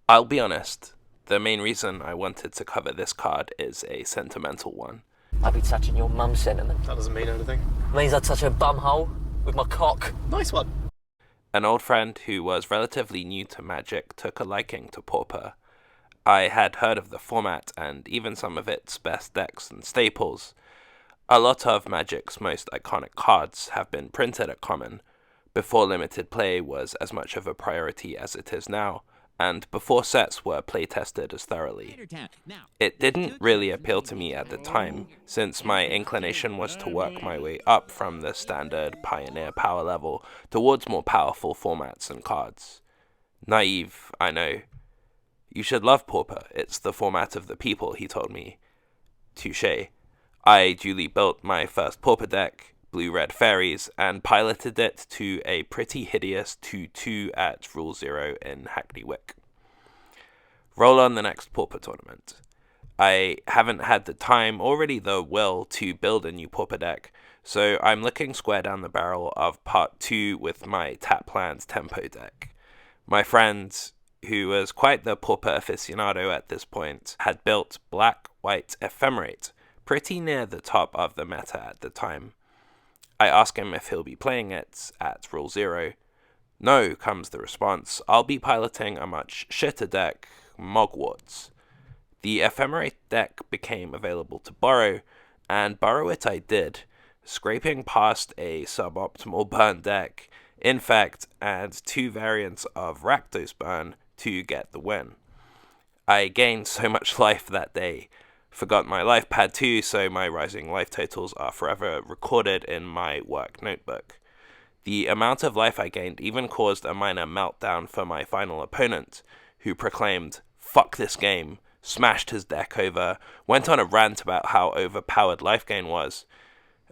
I'll be honest, the main reason I wanted to cover this card is a sentimental one. I'd be touching your mum's sentiment. That doesn't mean anything. Means I'd touch her bumhole with my cock. Nice one. An old friend who was relatively new to Magic took a liking to Pauper. I had heard of the format and even some of its best decks and staples. A lot of Magic's most iconic cards have been printed at Common, before limited play was as much of a priority as it is now, and before sets were playtested as thoroughly. It didn't really appeal to me at the time, since my inclination was to work my way up from the standard Pioneer power level towards more powerful formats and cards. Naive, I know. You should love Pauper, it's the format of the people, he told me. Touché. I duly built my first Pauper deck, Blue-Red Fairies, and piloted it to a pretty hideous 2-2 at Rule 0 in Hackney Wick. Roll on the next Pauper tournament. I haven't had the time or really the will to build a new Pauper deck, so I'm looking square down the barrel of Part 2 with my Taplands Tempo deck. My friend, who was quite the Pauper aficionado at this point, had built Black-White Ephemerate, pretty near the top of the meta at the time. I ask him if he'll be playing it at Rule 0. No, comes the response. I'll be piloting a much shitter deck, Mogwarts. The Ephemerate deck became available to borrow, and borrow it I did, scraping past a suboptimal burn deck, Infect, and 2 variants of Rakdos burn to get the win. I gained so much life that day. Forgot my life pad too, so my rising life totals are forever recorded in my work notebook. The amount of life I gained even caused a minor meltdown for my final opponent, who proclaimed, "Fuck this game," smashed his deck over, went on a rant about how overpowered life gain was.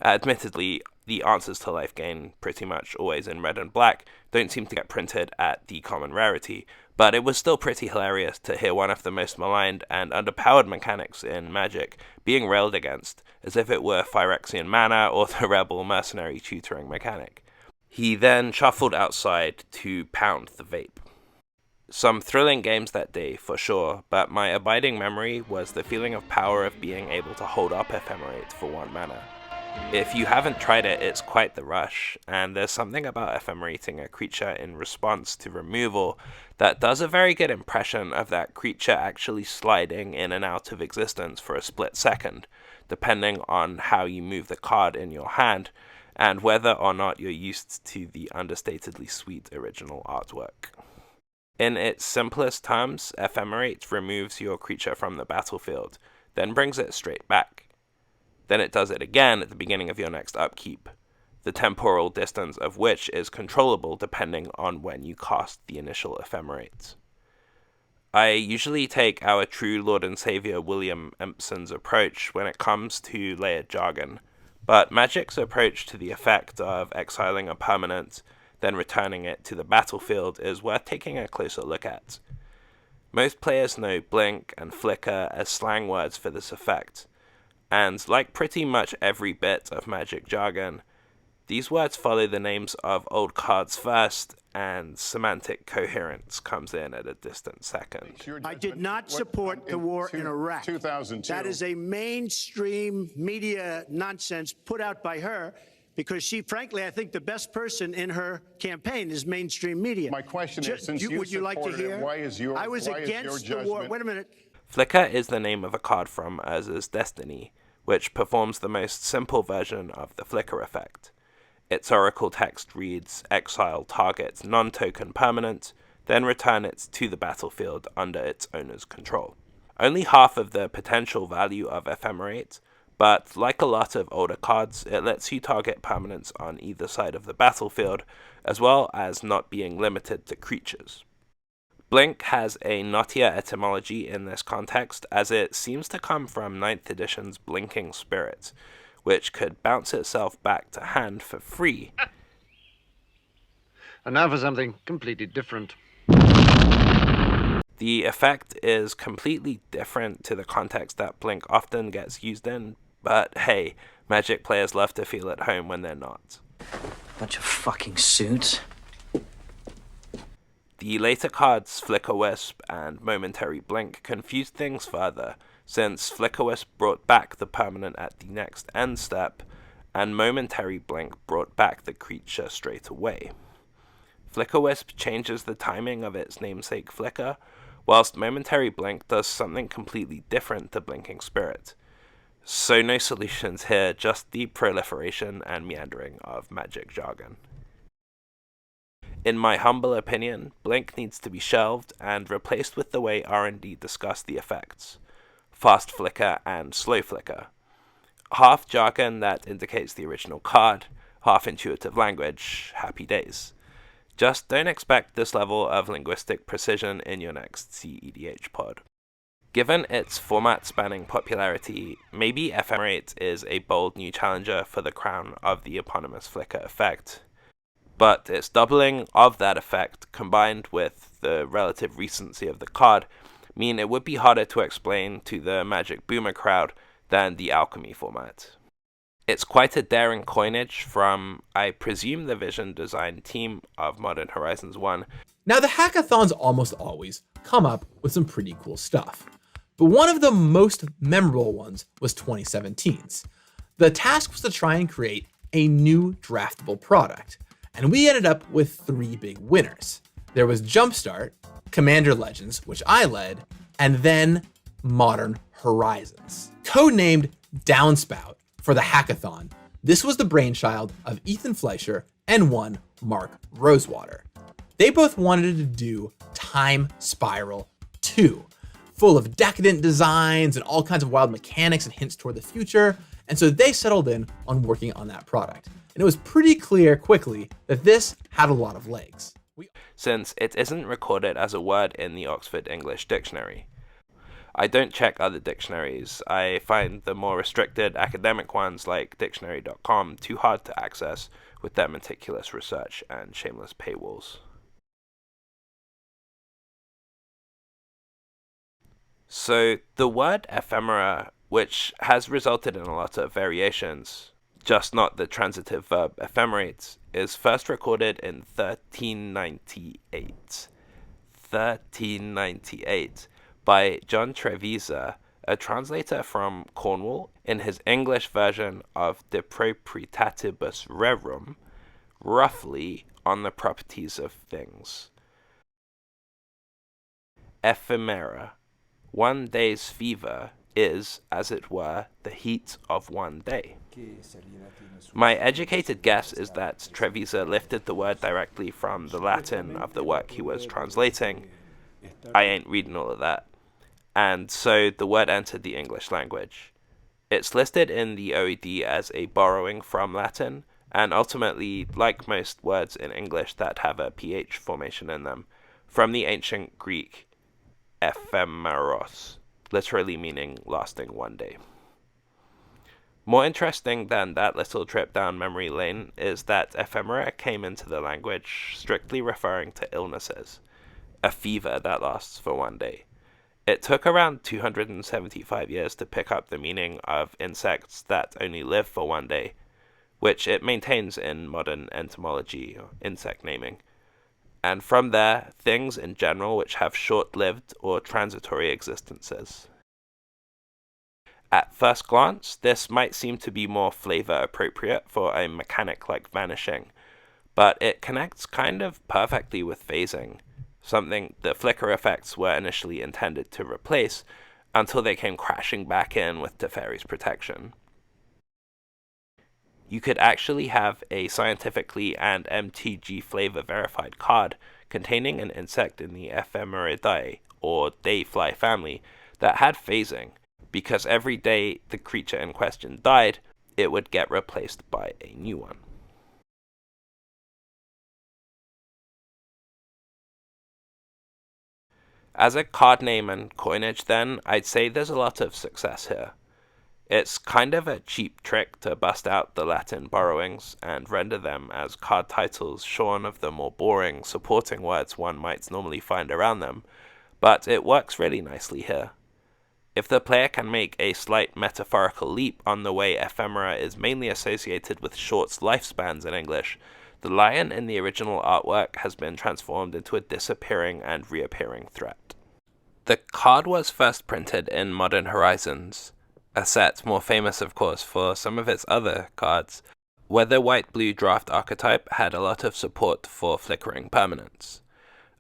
Admittedly, the answers to life gain, pretty much always in red and black, don't seem to get printed at the common rarity, but it was still pretty hilarious to hear one of the most maligned and underpowered mechanics in Magic being railed against, as if it were Phyrexian mana or the Rebel mercenary tutoring mechanic. He then shuffled outside to pound the vape. Some thrilling games that day, for sure, but my abiding memory was the feeling of power of being able to hold up Ephemerate for 1 mana. If you haven't tried it, it's quite the rush, and there's something about ephemerating a creature in response to removal that does a very good impression of that creature actually sliding in and out of existence for a split second, depending on how you move the card in your hand, and whether or not you're used to the understatedly sweet original artwork. In its simplest terms, Ephemerate removes your creature from the battlefield, then brings it straight back. Then it does it again at the beginning of your next upkeep, the temporal distance of which is controllable depending on when you cast the initial Ephemerate. I usually take our true Lord and Saviour William Empson's approach when it comes to layered jargon, but Magic's approach to the effect of exiling a permanent, then returning it to the battlefield is worth taking a closer look at. Most players know blink and flicker as slang words for this effect, and like pretty much every bit of Magic jargon, these words follow the names of old cards first, and semantic coherence comes in at a distant second. I did not support the war in Iraq. 2002. That is a mainstream media nonsense put out by her, because she, frankly, I think the best person in her campaign is mainstream media. My question is, since you would you like to supported it, hear? why is your I was why is your against the war. judgment- Wait a minute. Flicker is the name of a card from Urza's Destiny, which performs the most simple version of the flicker effect. Its oracle text reads, exile target non-token permanent, then return it to the battlefield under its owner's control. Only half of the potential value of Ephemerate, but like a lot of older cards, it lets you target permanents on either side of the battlefield, as well as not being limited to creatures. Blink has a knottier etymology in this context, as it seems to come from 9th edition's Blinking Spirit, which could bounce itself back to hand for free. And now for something completely different. The effect is completely different to the context that Blink often gets used in, but hey, Magic players love to feel at home when they're not. Bunch of fucking suits. The later cards Flicker-Wisp and Momentary Blink confused things further, since Flicker-Wisp brought back the permanent at the next end step, and Momentary Blink brought back the creature straight away. Flicker-Wisp changes the timing of its namesake Flicker, whilst Momentary Blink does something completely different to Blinking Spirit. So no solutions here, just the proliferation and meandering of magic jargon. In my humble opinion, Blink needs to be shelved and replaced with the way R&D discuss the effects: fast flicker and slow flicker. Half jargon that indicates the original card, half intuitive language, happy days. Just don't expect this level of linguistic precision in your next CEDH pod. Given its format-spanning popularity, maybe Ephemerate is a bold new challenger for the crown of the eponymous flicker effect. But its doubling of that effect, combined with the relative recency of the card, mean it would be harder to explain to the Magic Boomer crowd than the Alchemy format. It's quite a daring coinage from, I presume, the Vision Design team of Modern Horizons 1. Now, the hackathons almost always come up with some pretty cool stuff, but one of the most memorable ones was 2017's. The task was to try and create a new draftable product, and we ended up with 3 big winners. There was Jumpstart, Commander Legends, which I led, and then Modern Horizons. Codenamed Downspout for the hackathon, this was the brainchild of Ethan Fleischer and one Mark Rosewater. They both wanted to do Time Spiral 2, full of decadent designs and all kinds of wild mechanics and hints toward the future, and so they settled in on working on that product. And it was pretty clear quickly that this had a lot of legs. Since it isn't recorded as a word in the Oxford English Dictionary. I don't check other dictionaries. I find the more restricted academic ones like dictionary.com too hard to access with their meticulous research and shameless paywalls. So the word ephemera, which has resulted in a lot of variations, just not the transitive verb ephemerate, is first recorded in 1398. 1398 by John Trevisa, a translator from Cornwall, in his English version of De Proprietatibus Rerum, roughly on the properties of things. Ephemera, one day's fever, is, as it were, the heat of one day. My educated guess is that Trevisa lifted the word directly from the Latin of the work he was translating. I ain't reading all of that. And so the word entered the English language. It's listed in the OED as a borrowing from Latin, and ultimately, like most words in English that have a PH formation in them, from the ancient Greek ephemeros, literally meaning lasting one day. More interesting than that little trip down memory lane is that ephemera came into the language strictly referring to illnesses, a fever that lasts for one day. It took around 275 years to pick up the meaning of insects that only live for one day, which it maintains in modern entomology or insect naming. And from there, things in general which have short-lived or transitory existences. At first glance, this might seem to be more flavor appropriate for a mechanic like vanishing, but it connects kind of perfectly with phasing, something the flicker effects were initially intended to replace until they came crashing back in with Teferi's protection. You could actually have a scientifically and MTG flavor verified card containing an insect in the Ephemeridae, or dayfly family, that had phasing, because every day the creature in question died, it would get replaced by a new one. As a card name and coinage then, I'd say there's a lot of success here. It's kind of a cheap trick to bust out the Latin borrowings and render them as card titles shorn of the more boring supporting words one might normally find around them, but it works really nicely here. If the player can make a slight metaphorical leap on the way ephemera is mainly associated with short lifespans in English, The lion in the original artwork has been transformed into a disappearing and reappearing threat. The card was first printed in Modern Horizons, a set more famous of course for some of its other cards, where the white-blue draft archetype had a lot of support for flickering permanents.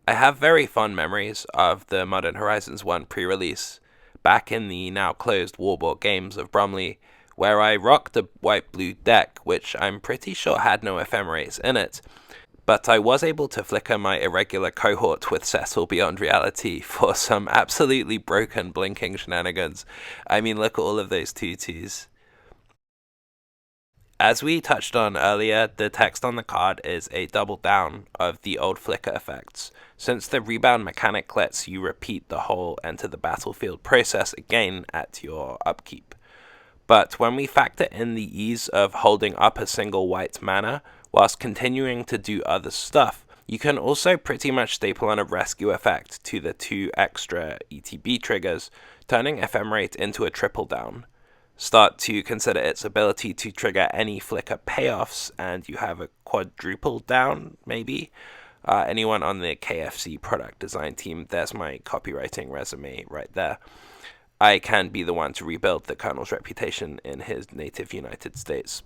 I have very fond memories of the Modern Horizons 1 pre-release, back in the now closed Warboard Games of Bromley, where I rocked a white-blue deck, which I'm pretty sure had no Ephemerates in it, but I was able to flicker my irregular cohort with Cecil Beyond Reality for some absolutely broken blinking shenanigans. I mean, look at all of those tutus. As we touched on earlier, the text on the card is a double down of the old flicker effects, since the rebound mechanic lets you repeat the whole enter the battlefield process again at your upkeep. But when we factor in the ease of holding up a single white mana whilst continuing to do other stuff, you can also pretty much staple on a rescue effect to the 2 extra ETB triggers, turning Ephemerate into a triple down. Start to consider its ability to trigger any flicker payoffs, and you have a quadruple down, maybe? Anyone on the KFC product design team, there's my copywriting resume right there. I can be the one to rebuild the Colonel's reputation in his native United States.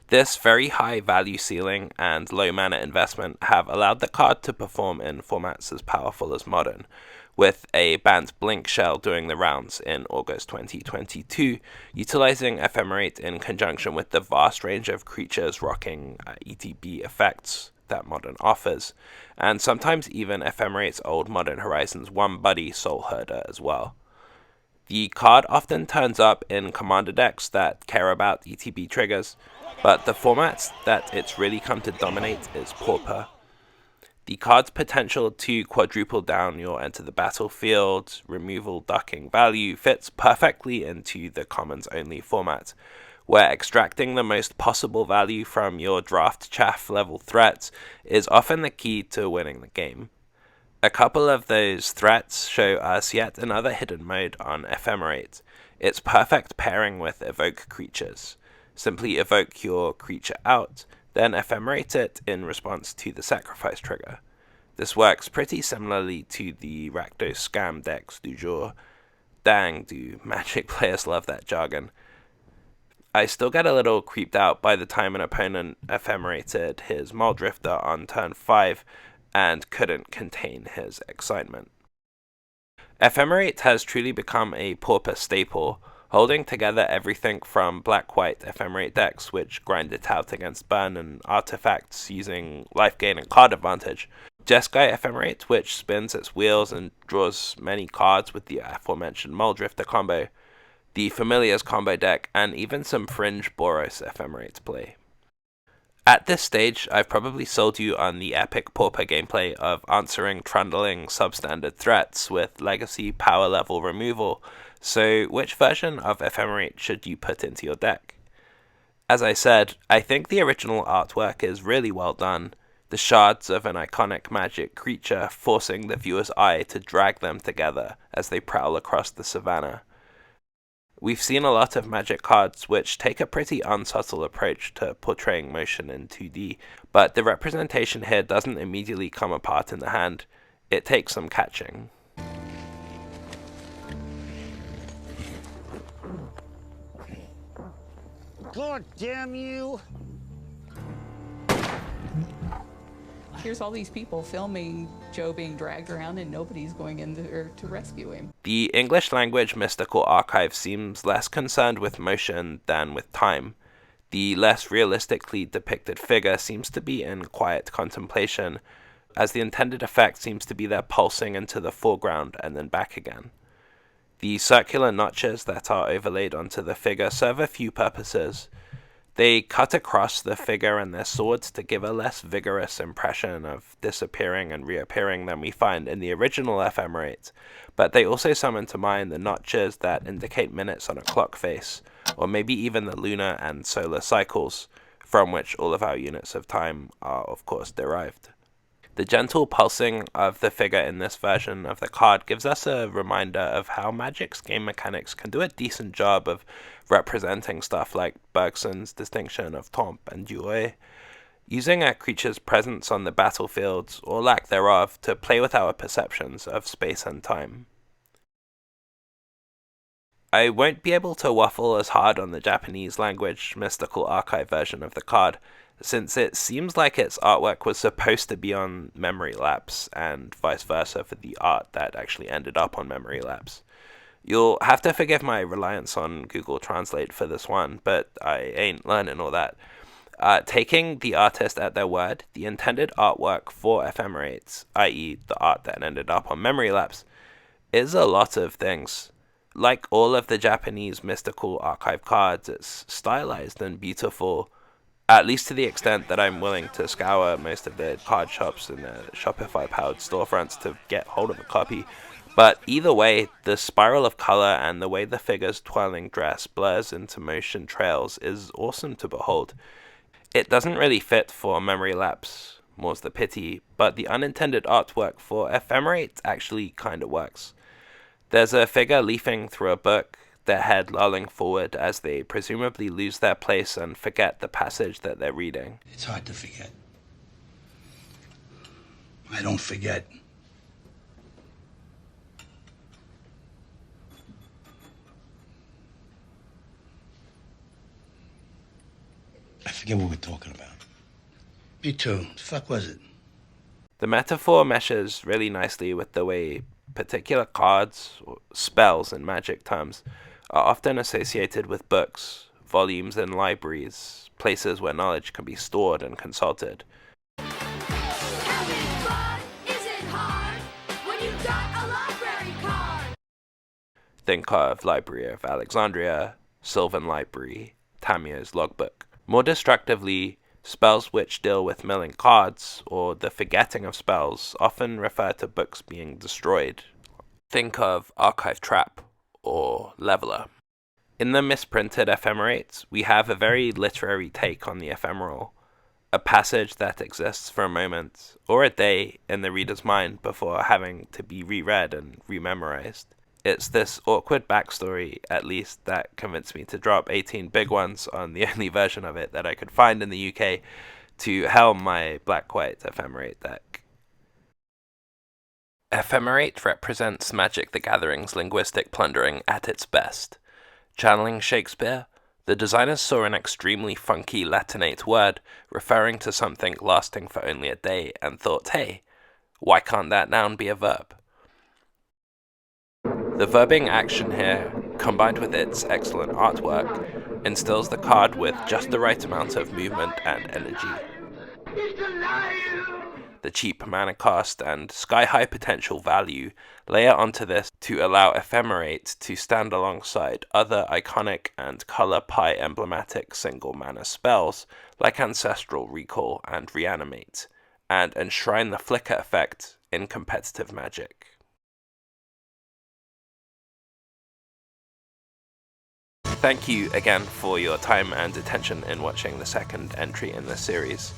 This very high value ceiling and low mana investment have allowed the card to perform in formats as powerful as Modern, with a banned Blink shell doing the rounds in August 2022, utilizing Ephemerate in conjunction with the vast range of creatures rocking ETB effects that Modern offers, and sometimes even Ephemerate's old Modern Horizons 1 buddy Soul Herder as well. The card often turns up in commander decks that care about ETB triggers, but the format that it's really come to dominate is Pauper. The card's potential to quadruple down your enter the battlefield, removal ducking value fits perfectly into the commons only format, where extracting the most possible value from your draft chaff level threats is often the key to winning the game. A couple of those threats show us yet another hidden mode on Ephemerate, its perfect pairing with evoke creatures. Simply evoke your creature out, then ephemerate it in response to the sacrifice trigger. This works pretty similarly to the Rakdos scam decks du jour. Dang, do Magic players love that jargon. I still get a little creeped out by the time an opponent ephemerated his Muldrifter on turn 5 and couldn't contain his excitement. Ephemerate has truly become a Pauper staple, holding together everything from black-white Ephemerate decks which grind it out against burn and artifacts using life gain and card advantage, Jeskai Ephemerate, which spins its wheels and draws many cards with the aforementioned Muldrifter combo, the Familiars combo deck, and even some fringe Boros Ephemerate play. At this stage, I've probably sold you on the epic Pauper gameplay of answering trundling substandard threats with legacy power level removal, so which version of Ephemerate should you put into your deck? As I said, I think the original artwork is really well done, the shards of an iconic magic creature forcing the viewer's eye to drag them together as they prowl across the savannah. We've seen a lot of Magic cards which take a pretty unsubtle approach to portraying motion in 2D, but the representation here doesn't immediately come apart in the hand. It takes some catching. God damn you! Here's all these people filming Joe being dragged around and nobody's going in there to rescue him. The English language mystical archive seems less concerned with motion than with time. The less realistically depicted figure seems to be in quiet contemplation, as the intended effect seems to be their pulsing into the foreground and then back again. The circular notches that are overlaid onto the figure serve a few purposes. They cut across the figure and their swords to give a less vigorous impression of disappearing and reappearing than we find in the original Ephemerate, but they also summon to mind the notches that indicate minutes on a clock face, or maybe even the lunar and solar cycles, from which all of our units of time are of course derived. The gentle pulsing of the figure in this version of the card gives us a reminder of how Magic's game mechanics can do a decent job of representing stuff like Bergson's distinction of tombe and duo, using a creature's presence on the battlefield, or lack thereof, to play with our perceptions of space and time. I won't be able to waffle as hard on the Japanese language mystical archive version of the card, since it seems like its artwork was supposed to be on Memory Lapse, and vice versa for the art that actually ended up on Memory Lapse. You'll have to forgive my reliance on Google Translate for this one, but I ain't learning all that. Taking the artist at their word, the intended artwork for Ephemerate, i.e. the art that ended up on Memory Lapse, is a lot of things. Like all of the Japanese mystical archive cards, it's stylized and beautiful, at least to the extent that I'm willing to scour most of the card shops and the Shopify-powered storefronts to get hold of a copy. But either way, the spiral of color and the way the figure's twirling dress blurs into motion trails is awesome to behold. It doesn't really fit for Memory Lapse, more's the pity, but the unintended artwork for Ephemerate actually kinda works. There's a figure leafing through a book, their head lolling forward as they presumably lose their place and forget the passage that they're reading. It's hard to forget. I don't forget. I forget what we're talking about. Me too. The fuck was it? The metaphor meshes really nicely with the way particular cards, or spells in Magic terms, are often associated with books, volumes in libraries, places where knowledge can be stored and consulted. Think of Library of Alexandria, Sylvan Library, Tamio's Logbook. More destructively, spells which deal with milling cards, or the forgetting of spells, often refer to books being destroyed. Think of Archive Trap, or Leveler. In the misprinted Ephemerate, we have a very literary take on the ephemeral, a passage that exists for a moment, or a day, in the reader's mind before having to be reread and rememorized. It's this awkward backstory, at least, that convinced me to drop 18 big ones on the only version of it that I could find in the UK to helm my black-white Ephemerate deck. Ephemerate represents Magic the Gathering's linguistic plundering at its best. Channeling Shakespeare, the designers saw an extremely funky Latinate word referring to something lasting for only a day and thought, hey, why can't that noun be a verb? The verbing action here, combined with its excellent artwork, instills the card with just the right amount of movement and energy. The cheap mana cost and sky-high potential value layer onto this to allow Ephemerate to stand alongside other iconic and color pie emblematic single mana spells like Ancestral Recall and Reanimate, and enshrine the flicker effect in competitive Magic. Thank you again for your time and attention in watching the second entry in this series.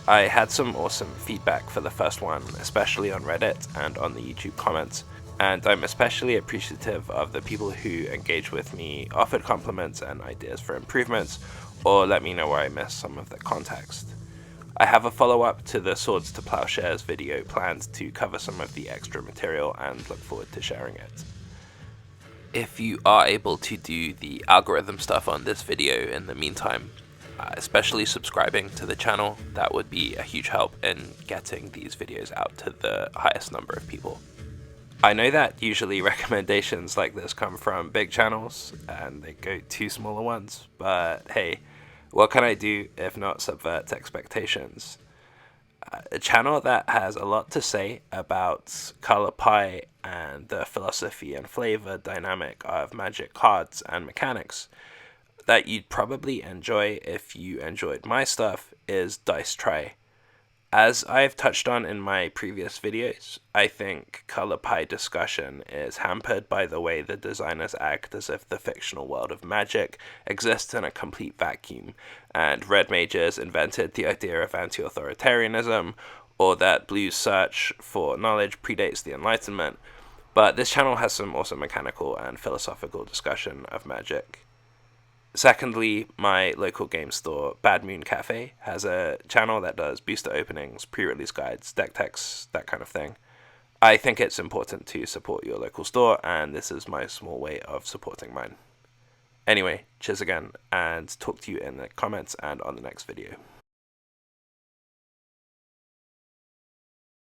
I had some awesome feedback for the first one, especially on Reddit and on the YouTube comments, and I'm especially appreciative of the people who engaged with me, offered compliments and ideas for improvements, or let me know where I missed some of the context. I have a follow-up to the Swords to Plowshares video planned to cover some of the extra material and look forward to sharing it. If you are able to do the algorithm stuff on this video in the meantime, especially subscribing to the channel, that would be a huge help in getting these videos out to the highest number of people. I know that usually recommendations like this come from big channels and they go to smaller ones, but hey, what can I do if not subvert expectations? A channel that has a lot to say about color pie and the philosophy and flavor dynamic of Magic cards and mechanics that you'd probably enjoy if you enjoyed my stuff is Dice Try. As I've touched on in my previous videos, I think color pie discussion is hampered by the way the designers act as if the fictional world of Magic exists in a complete vacuum, and red mages invented the idea of anti-authoritarianism, or that Blue's search for knowledge predates the Enlightenment, but this channel has some awesome mechanical and philosophical discussion of magic. Secondly, my local game store, Bad Moon Cafe, has a channel that does booster openings, pre-release guides, deck techs, that kind of thing. I think it's important to support your local store, and this is my small way of supporting mine. Anyway, cheers again, and talk to you in the comments and on the next video.